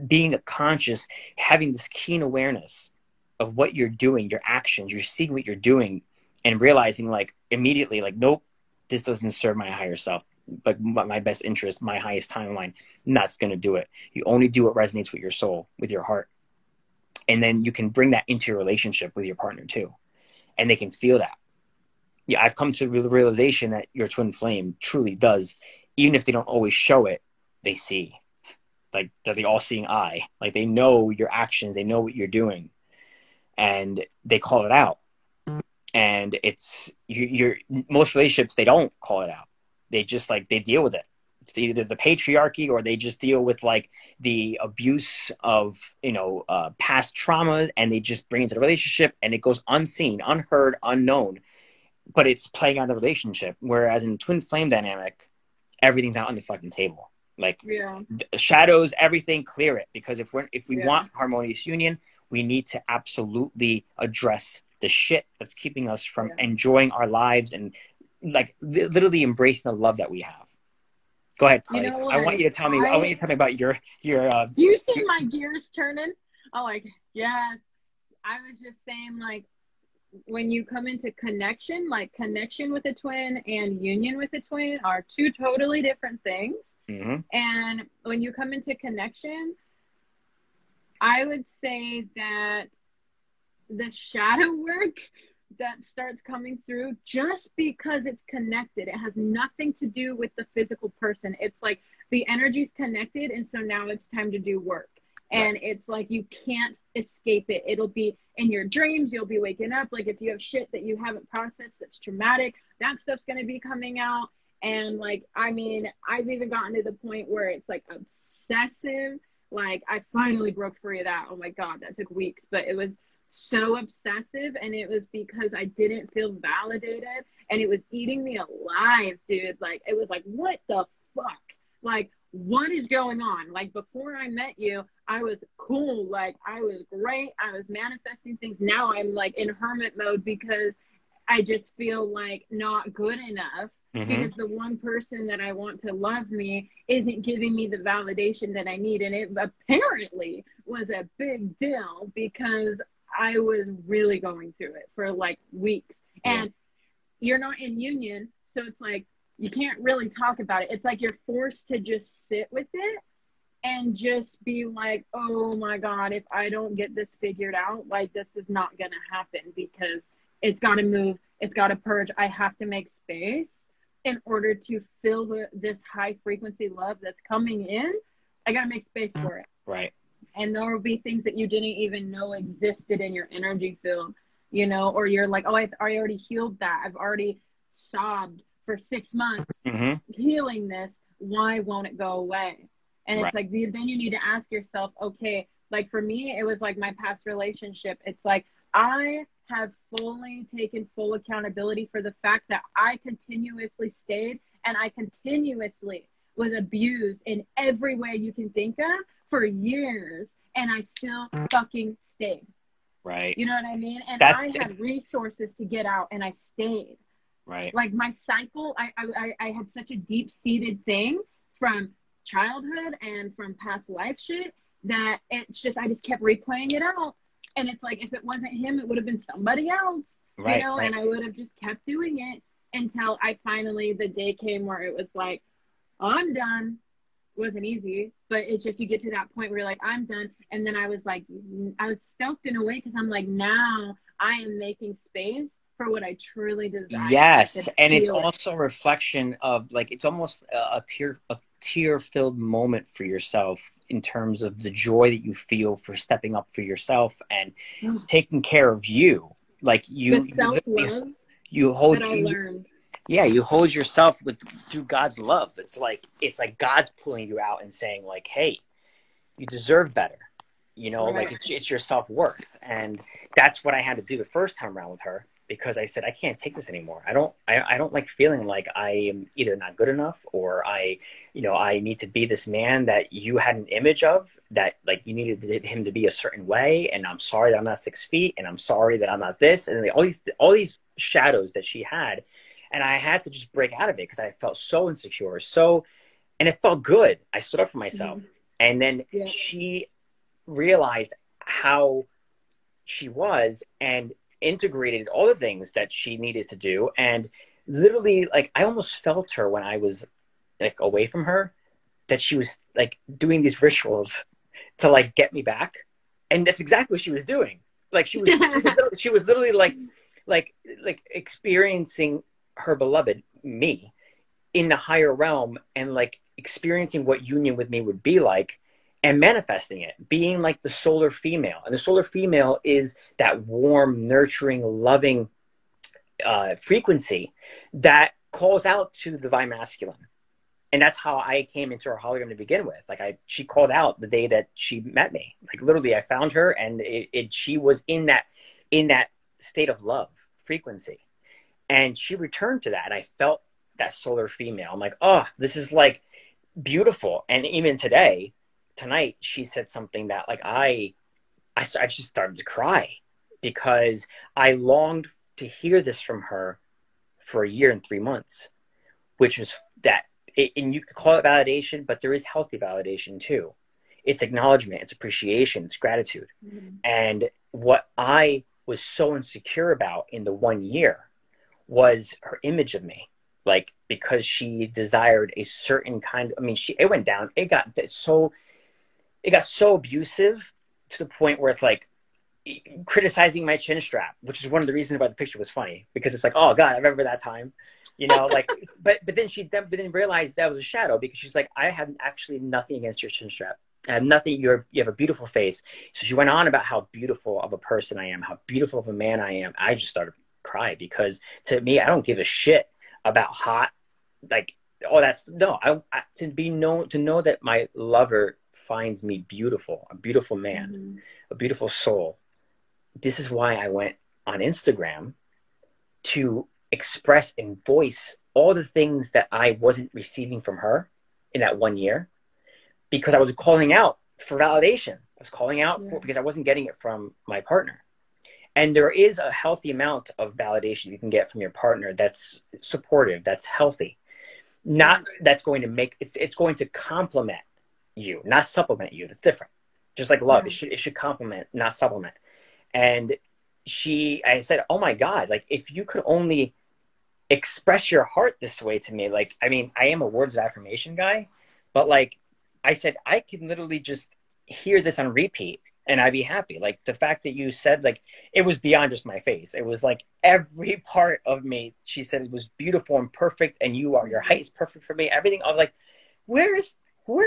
being a conscious, having this keen awareness of what you're doing, your actions, you're seeing what you're doing, and realizing like immediately, like, nope, this doesn't serve my higher self, but my best interest, my highest timeline, not going to do it. You only do what resonates with your soul, with your heart. And then you can bring that into your relationship with your partner too. And they can feel that. Yeah, I've come to the realization that your twin flame truly does, even if they don't always show it, they see. Like, they're the all-seeing eye. Like, they know your actions, they know what you're doing, and they call it out. And it's most relationships, they don't call it out. They just like, they deal with it. It's either the patriarchy, or they just deal with like the abuse of, past trauma, and they just bring it to the relationship, and it goes unseen, unheard, unknown, but it's playing on the relationship. Whereas in twin flame dynamic, everything's out on the fucking table. Like, shadows, everything, clear it. Because if we want harmonious union, we need to absolutely address the shit that's keeping us from enjoying our lives and like literally embracing the love that we have. Go ahead, Carlie. I want you to tell me. I want you to tell me about your. You see my gears turning? I'm like, yes. I was just saying, like, when you come into connection, like connection with a twin and union with a twin are two totally different things. Mm-hmm. And when you come into connection, I would say that the shadow work that starts coming through, just because it's connected, it has nothing to do with the physical person. It's like the energy's connected, and so now it's time to do work. And it's like, you can't escape it. It'll be in your dreams. You'll be waking up. Like, if you have shit that you haven't processed that's traumatic, that stuff's going to be coming out. And like, I mean, I've even gotten to the point where it's like obsessive. Like, I finally broke free of that. Oh my God, that took weeks, but it was so obsessive. And it was because I didn't feel validated, and it was eating me alive, dude. Like, it was like, what the fuck? Like, what is going on? Like, before I met you, I was cool. Like, I was great. I was manifesting things. Now I'm like in hermit mode because I just feel like not good enough because the one person that I want to love me isn't giving me the validation that I need. And it apparently was a big deal because I was really going through it for like weeks. And you're not in union, so it's like you can't really talk about it. It's like you're forced to just sit with it and just be like, oh my God, if I don't get this figured out, like this is not gonna happen because it's got to move, it's got to purge. I have to make space in order to fill this high frequency love that's coming in. I got to make space for it. Right. And there will be things that you didn't even know existed in your energy field, you know, or you're like, oh, I already healed that. I've already sobbed for 6 months healing this. Why won't it go away? And it's like, then you need to ask yourself, okay, like for me, it was like my past relationship. It's like, I have fully taken full accountability for the fact that I continuously stayed and I continuously was abused in every way you can think of for years, and I still fucking stayed. Right. You know what I mean? And I had resources to get out and I stayed. Right. Like my cycle, I had such a deep-seated thing from childhood and from past life shit that it's just, I just kept replaying it out. And it's like, if it wasn't him, it would have been somebody else, you know, and I would have just kept doing it until I finally, the day came where it was like, oh, I'm done. It wasn't easy, but it's just, you get to that point where you're like, I'm done. And then I was like, I was stoked in a way because I'm like, now I am making space for what I truly desire. Yes. And it's also a reflection of like, it's almost a tear-filled moment for yourself in terms of the joy that you feel for stepping up for yourself and taking care of you. Like you hold, that I learned. You hold yourself through God's love. It's like God's pulling you out and saying like, hey, you deserve better. You know, like it's your self-worth. And that's what I had to do the first time around with her, because I said, I can't take this anymore. I don't like feeling like I am either not good enough or I need to be this man that you had an image of, that like you needed him to be a certain way. And I'm sorry that I'm not 6 feet, and I'm sorry that I'm not this. And all these shadows that she had. And I had to just break out of it because I felt so insecure. And it felt good. I stood up for myself. And then she realized how she was and integrated all the things that she needed to do. And literally, like, I almost felt her when I was like away from her, that she was like doing these rituals to like get me back. And that's exactly what she was doing. Like she was literally like experiencing her beloved, me, in the higher realm, and like experiencing what union with me would be like, and manifesting it, being like the solar female. And the solar female is that warm, nurturing, loving frequency that calls out to the divine masculine. And that's how I came into her hologram to begin with. Like she called out the day that she met me. Like literally I found her, and she was in that state of love frequency. And she returned to that, and I felt that solar female. I'm like, oh, this is like beautiful. And even tonight, she said something that like I just started to cry, because I longed to hear this from her for 1 year and 3 months, which was that. And you could call it validation, but there is healthy validation too. It's acknowledgement, it's appreciation, it's gratitude. And what I was so insecure about in the 1 year was her image of me. Like, because she desired a certain kind of, it went down. It got so abusive to the point where it's like criticizing my chin strap, which is one of the reasons why the picture was funny, because it's like, oh God, I remember that time, you know, like, but then she didn't realize that was a shadow, because she's like, I have actually nothing against your chin strap. I have nothing. You have a beautiful face. So she went on about how beautiful of a person I am, how beautiful of a man I am. I just started to cry, because to me, I don't give a shit about hot, like, oh, that's no, to know that my lover finds me beautiful, a beautiful man, a beautiful soul. This is why I went on Instagram, to express and voice all the things that I wasn't receiving from her in that 1 year, because I was calling out for validation. I was calling out because I wasn't getting it from my partner. And there is a healthy amount of validation you can get from your partner that's supportive, that's healthy. Not that's going to make it's going to complement you, not supplement you. That's different. Just like love, it should complement, not supplement. And I said, oh my God, like if you could only express your heart this way to me, like, I mean, I am a words of affirmation guy, but like I said, I can literally just hear this on repeat and I'd be happy. Like the fact that you said, like, it was beyond just my face. It was like every part of me. She said it was beautiful and perfect. And your height is perfect for me. Everything. I was like, where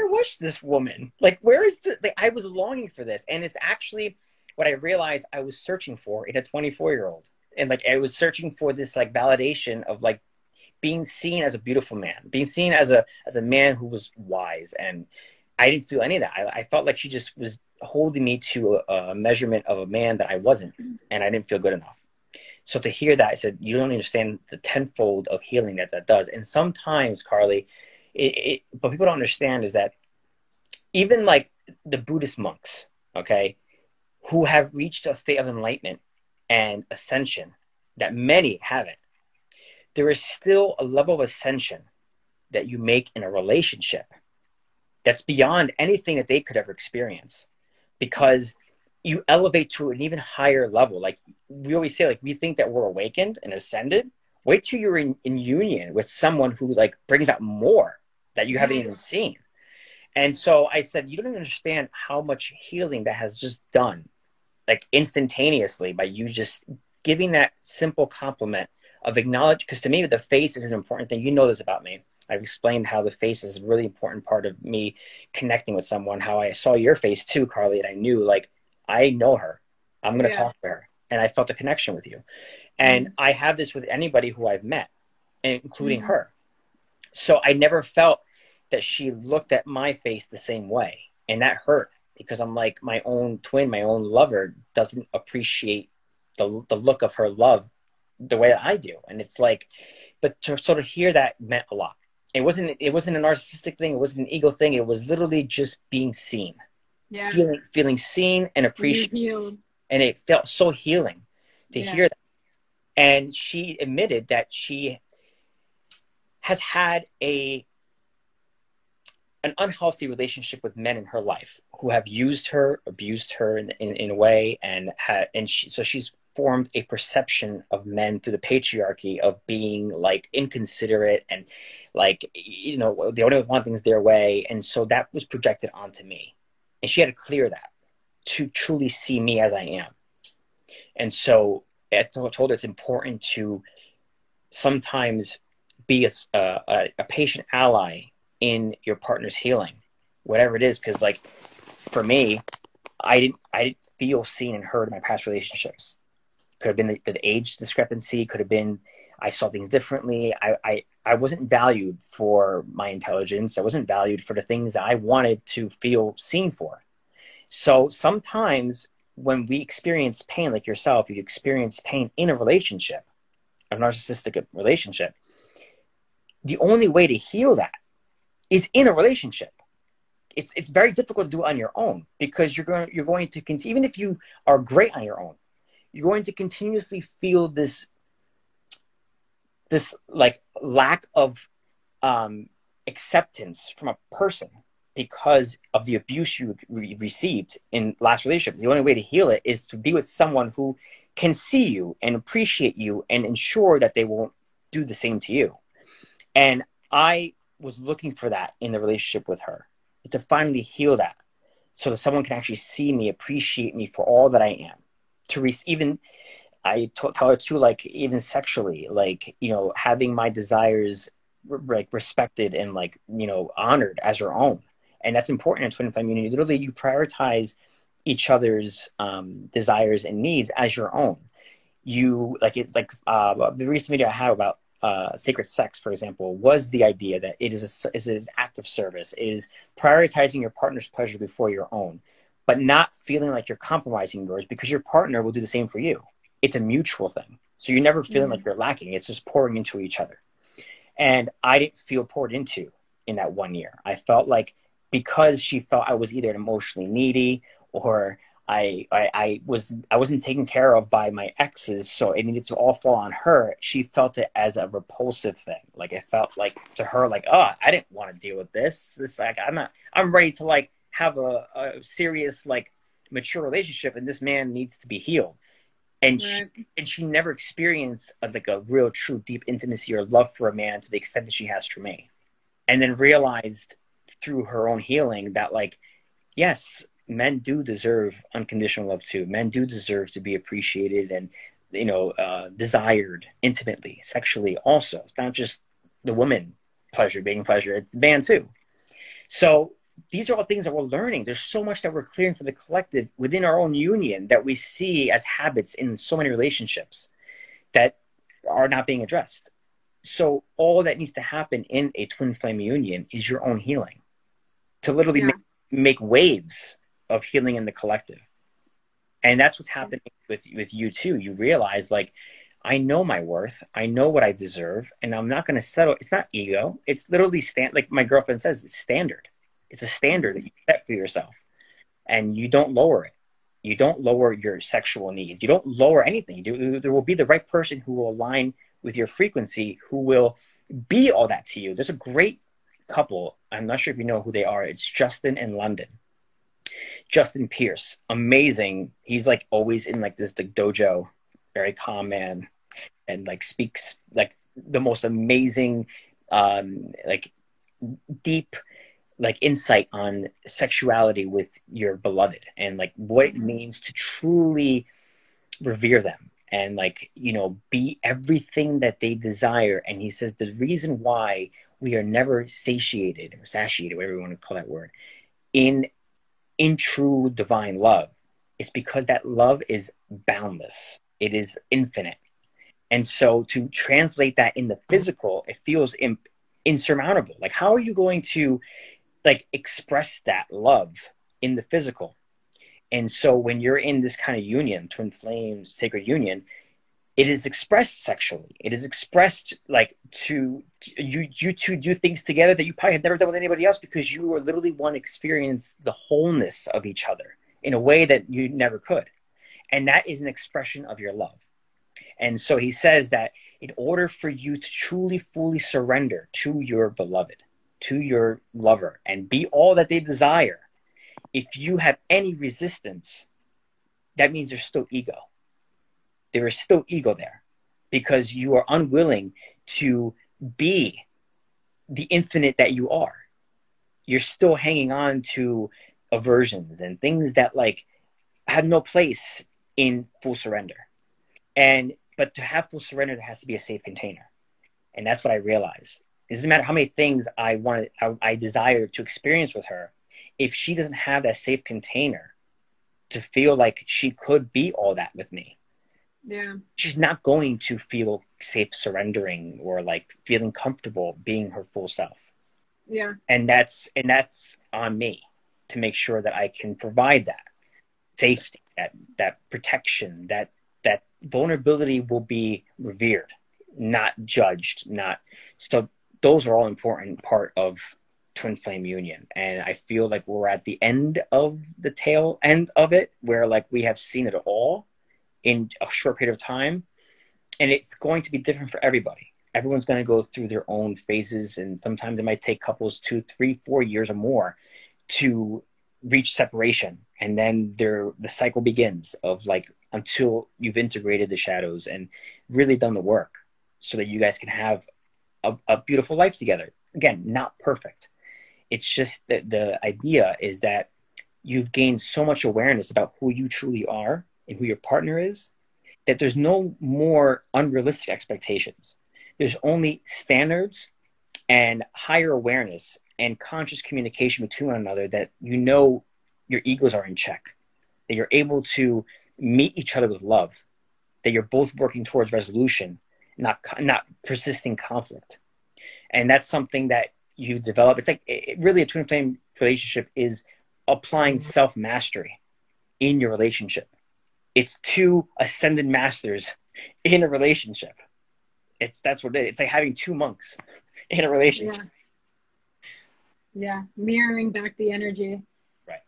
was this woman? Like, where is the, like, I was longing for this. And it's actually what I realized I was searching for in a 24-year-old. And like, I was searching for this like validation of like being seen as a beautiful man, being seen as a man who was wise. And I didn't feel any of that. I felt like she just was holding me to a measurement of a man that I wasn't, and I didn't feel good enough. So to hear that, I said, you don't understand the tenfold of healing that does. And sometimes, Carlie, but people don't understand is that even like the Buddhist monks, okay, who have reached a state of enlightenment and ascension that many haven't, there is still a level of ascension that you make in a relationship that's beyond anything that they could ever experience, because you elevate to an even higher level. Like we always say, like, we think that we're awakened and ascended. Wait till you're in union with someone who like brings out more that you haven't even seen. And so I said, you don't even understand how much healing that has just done, like instantaneously, by you just giving that simple compliment of acknowledge. Because to me, the face is an important thing. You know this about me. I've explained how the face is a really important part of me connecting with someone, how I saw your face too, Carlie, and I knew, like, I know her. I'm going to talk to her. And I felt a connection with you. And I have this with anybody who I've met, including her. So I never felt that she looked at my face the same way. And that hurt, because I'm like, my own twin, my own lover doesn't appreciate the look of her love the way that I do. And it's like, but to sort of hear that meant a lot. It wasn't a narcissistic thing. It wasn't an ego thing. It was literally just being seen, feeling seen and appreciated. And it felt so healing to hear that. And she admitted that she has had an unhealthy relationship with men in her life who have used her, abused her in a way, so she's formed a perception of men through the patriarchy of being like inconsiderate and like, you know, they only want things their way. And so that was projected onto me, and she had to clear that to truly see me as I am. And so I told her it's important to sometimes be a patient ally in your partner's healing, whatever it is. Because like for me, I didn't feel seen and heard in my past relationships. Could have been the age discrepancy. Could have been I saw things differently. I wasn't valued for my intelligence. I wasn't valued for the things that I wanted to feel seen for. So sometimes when we experience pain, like yourself, you experience pain in a relationship, a narcissistic relationship. The only way to heal that is in a relationship. It's very difficult to do it on your own, because you're going to continue, even if you are great on your own, you're going to continuously feel this like lack of acceptance from a person because of the abuse you received in last relationship. The only way to heal it is to be with someone who can see you and appreciate you and ensure that they won't do the same to you. And I was looking for that in the relationship with her, to finally heal that, so that someone can actually see me, appreciate me for all that I am. Even I tell her too, like even sexually, like, you know, having my desires like respected and like, you know, honored as your own. And that's important in twin flame unity. Literally, you prioritize each other's desires and needs as your own. You like, it's like the recent video I have about sacred sex, for example, was the idea that it is an act of service. It is prioritizing your partner's pleasure before your own, but not feeling like you're compromising yours, because your partner will do the same for you. It's a mutual thing. So you're never feeling like you're lacking. It's just pouring into each other. And I didn't feel poured into in that 1 year. I felt like, because she felt I was either emotionally needy or I wasn't taken care of by my exes, so it needed to all fall on her. She felt it as a repulsive thing. Like it felt like to her, like, oh, I didn't want to deal with this. Like, I'm ready to like have a serious, like, mature relationship, and this man needs to be healed. And Right. she never experienced like a real, true, deep intimacy or love for a man to the extent that she has for me. And then realized through her own healing that, like, yes, men do deserve unconditional love too. Men do deserve to be appreciated and, desired intimately, sexually also. It's not just the woman being pleasure, it's the man too. So these are all things that we're learning. There's so much that we're clearing for the collective within our own union that we see as habits in so many relationships that are not being addressed. So all that needs to happen in a twin flame union is your own healing, to literally make waves of healing in the collective. And that's what's happening with you too. You realize, like, I know my worth, I know what I deserve, and I'm not going to settle. It's not ego. It's literally like my girlfriend says, it's standard. It's a standard that you set for yourself, and you don't lower it. You don't lower your sexual needs. You don't lower anything. There will be the right person who will align with your frequency, who will be all that to you. There's a great couple. I'm not sure if you know who they are. It's Justin and London. Justin Pierce, amazing. He's like always in like this dojo, very calm man, and like speaks like the most amazing, like deep, like insight on sexuality with your beloved and like what it means to truly revere them and like, be everything that they desire. And he says the reason why we are never satiated or satiated, whatever you want to call that word, in true divine love, is because that love is boundless. It is infinite. And so to translate that in the physical, it feels insurmountable. Like, how are you going to like express that love in the physical? And so when you're in this kind of union, twin flames, sacred union, it is expressed sexually. It is expressed like you two do things together that you probably have never done with anybody else, because you are literally one experience the wholeness of each other in a way that you never could. And that is an expression of your love. And so he says that in order for you to truly, fully surrender to your beloved, to your lover, and be all that they desire, if you have any resistance, that means there's still ego. There is still ego there, because you are unwilling to be the infinite that you are. You're still hanging on to aversions and things that like have no place in full surrender. But to have full surrender, there has to be a safe container. And that's what I realized. It doesn't matter how many things I desire to experience with her. If she doesn't have that safe container to feel like she could be all that with me, she's not going to feel safe surrendering or like feeling comfortable being her full self. And that's on me to make sure that I can provide that safety, that protection, that vulnerability will be revered, not judged, so those are all important part of twin flame union. And I feel like we're at the end of the tail end of it, where like we have seen it all in a short period of time, and it's going to be different for everybody. Everyone's going to go through their own phases, and sometimes it might take couples 2, 3, 4 years or more to reach separation, and then the cycle begins of like until you've integrated the shadows and really done the work so that you guys can have a beautiful life together. Again, not perfect. It's just that the idea is that you've gained so much awareness about who you truly are and who your partner is, that there's no more unrealistic expectations. There's only standards and higher awareness and conscious communication between one another, that your egos are in check, that you're able to meet each other with love, that you're both working towards resolution, not persisting conflict. And that's something that you develop. It's like really a twin flame relationship is applying self-mastery in your relationship. It's two ascended masters in a relationship. That's what it is. It's like having two monks in a relationship. Mirroring back the energy. Right.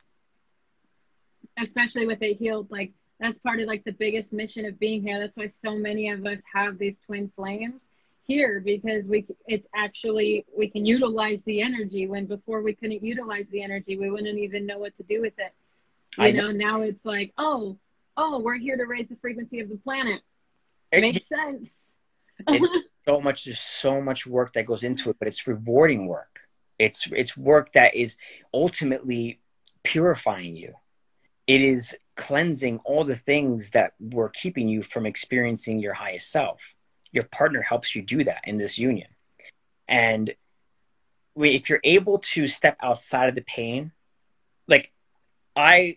especially with it healed, like that's part of like the biggest mission of being here. That's why so many of us have these twin flames here, because it's actually, we can utilize the energy, when before we couldn't utilize the energy. We wouldn't even know what to do with it. You know, now it's like, oh, we're here to raise the frequency of the planet. Makes sense. There's so much work that goes into it, but it's rewarding work. It's work that is ultimately purifying you. It is cleansing all the things that were keeping you from experiencing your highest self. Your partner helps you do that in this union. And if you're able to step outside of the pain, like I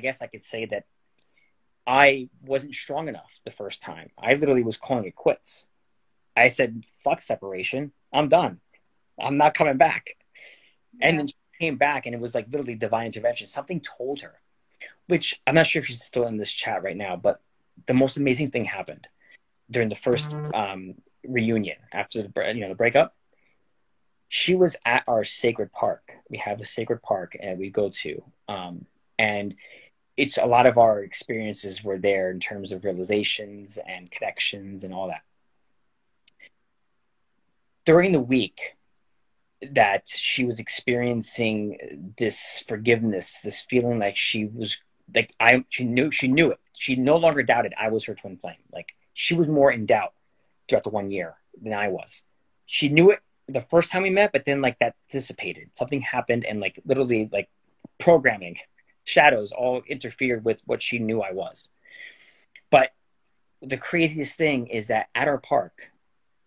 guess I could say that I wasn't strong enough the first time. I literally was calling it quits. I said, fuck separation. I'm done. I'm not coming back. Yeah. And then she came back, and it was like literally divine intervention. Something told her, which I'm not sure if she's still in this chat right now, but the most amazing thing happened during the first reunion after the breakup. She was at our sacred park. We have a sacred park and we go to, and it's a lot of our experiences were there in terms of realizations and connections and all that. During the week that she was experiencing this forgiveness, this feeling like she was like, she knew it. She no longer doubted I was her twin flame. Like, she was more in doubt throughout the 1 year than I was. She knew it the first time we met, but then like that dissipated. Something happened, and like literally like programming, shadows all interfered with what she knew I was. But the craziest thing is that at our park,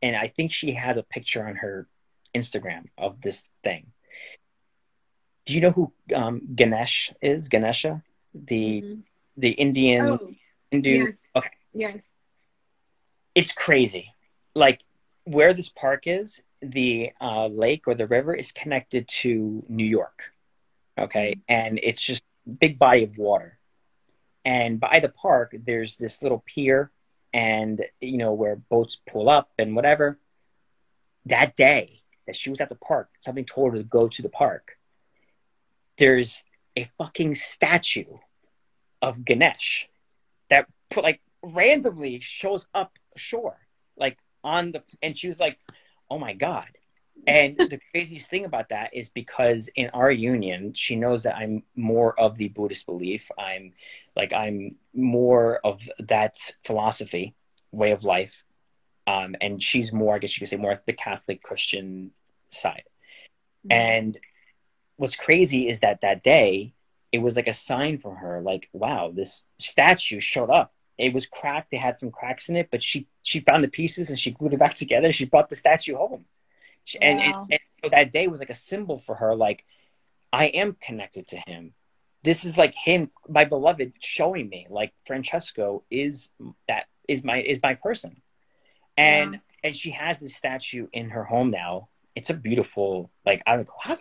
and I think she has a picture on her Instagram of this thing. Do you know who Ganesh is? Ganesha? The Indian Hindu. Yes. Okay. Yes. It's crazy. Like, where this park is, the lake or the river is connected to New York. Okay. And it's just a big body of water. And by the park, there's this little pier, and, you know, where boats pull up and whatever. That day that she was at the park, something told her to go to the park. There's a fucking statue of Ganesh that like randomly shows up ashore, like on the, and she was like, oh my God. And the craziest thing about that is because in our union, she knows that I'm more of the Buddhist belief. I'm more of that philosophy, way of life. And she's more, I guess you could say, more the Catholic Christian side. Mm-hmm. And what's crazy is that day, it was like a sign from her, like, wow, this statue showed up. It was cracked. It had some cracks in it, but she found the pieces and she glued it back together. She brought the statue home. Wow. And so that day was like a symbol for her, like, I am connected to him. This is like him, my beloved, showing me, like, Francesco is my person. And and she has this statue in her home now. It's a beautiful, like, I'm like, how,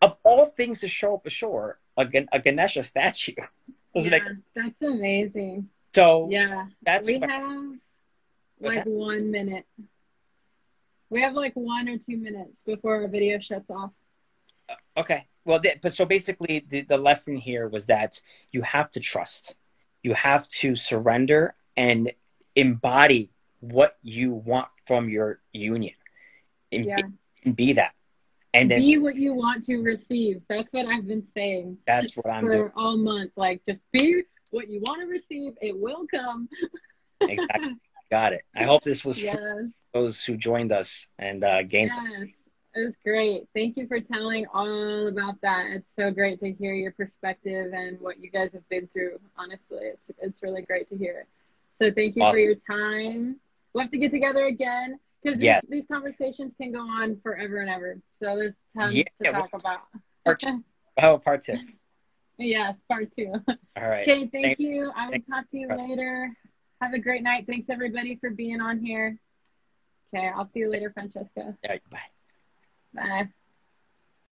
of all things to show up ashore, a Ganesha statue. That's amazing. So that's we have like 1 minute. We have like 1 or 2 minutes before our video shuts off. Okay. Well, but so basically the lesson here was that you have to trust. You have to surrender and embody what you want from your union. And be that. And then be what you want to receive. That's what I've been saying. That's what I'm doing. For all month. Like, just be what you want to receive. It will come. Exactly. Got it. I hope this was for those who joined us and gained some. It was great. Thank you for telling all about that. It's so great to hear your perspective and what you guys have been through. Honestly, it's really great to hear. So thank you for your time. We'll have to get together again, because these conversations can go on forever and ever. So there's tons to talk about. Part two. Yes, part 2. All right. Okay, thank you. I will talk to you later. Have a great night. Thanks, everybody, for being on here. Okay, I'll see you later, Francesco. All right, bye. Bye.